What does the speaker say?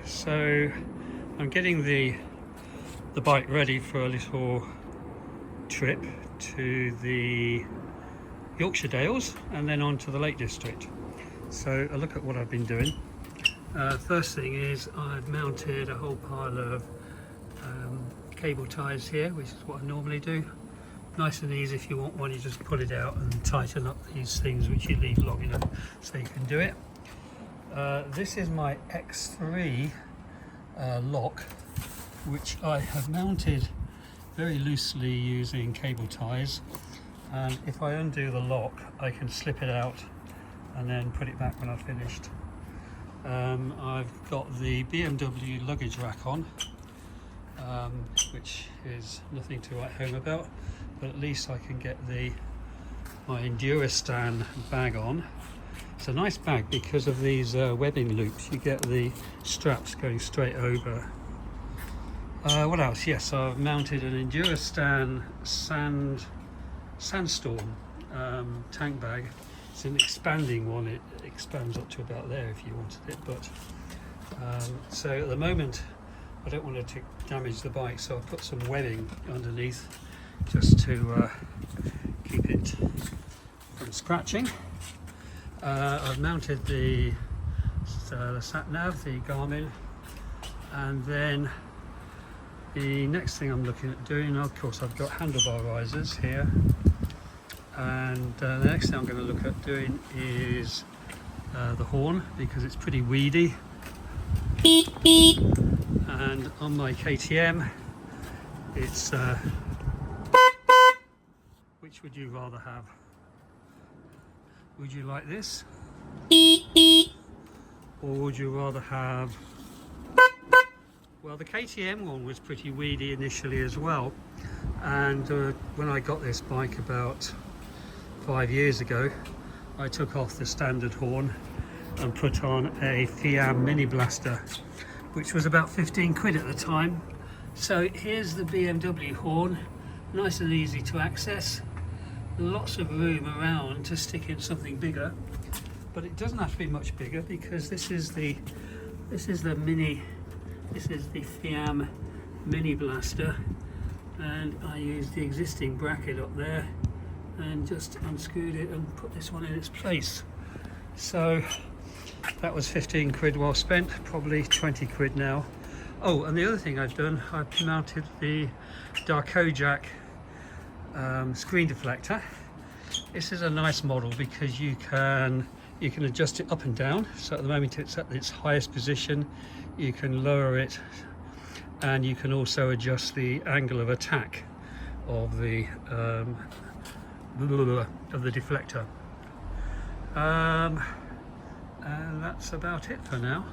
So I'm getting the bike ready for a little trip to the Yorkshire Dales and then on to the Lake District. So a look at what I've been doing. First thing is I've mounted a whole pile of cable ties here, which is what I normally do. Nice and easy. If you want one, you just pull it out and tighten up these things which you leave long enough so you can do it. This is my X3 lock, which I have mounted very loosely using cable ties, and if I undo the lock I can slip it out and then put it back when I've finished. I've got the BMW luggage rack on, which is nothing to write home about, but at least I can get my Endurostan bag on. It's a nice bag because of these webbing loops. You get the straps going straight over. What else? Yes, I've mounted an Endurostan sandstorm tank bag. It's an expanding one. It expands up to about there if you wanted it, but so at the moment I don't want to damage the bike, so I've put some webbing underneath just to keep it from scratching. I've mounted the sat nav, the Garmin, and then the next thing I'm looking at doing, of course I've got handlebar risers here, and the next thing I'm going to look at doing is the horn, because it's pretty weedy. And on my KTM it's which would you rather have? Would you like this, or would you rather have, well, the KTM one was pretty weedy initially as well, and when I got this bike about 5 years ago, I took off the standard horn and put on a Fiam Mini Blaster, which was about 15 quid at the time. So here's the BMW horn, nice and easy to access, lots of room around to stick in something bigger, but it doesn't have to be much bigger because this is the Fiam Mini Blaster, and I used the existing bracket up there and just unscrewed it and put this one in its place. So that was 15 quid well spent, probably 20 quid now. Oh, and the other thing I've done, I've mounted the Darkojak screen deflector. This is a nice model because you can adjust it up and down. So at the moment it's at its highest position. You can lower it, and you can also adjust the angle of attack of the deflector. And that's about it for now.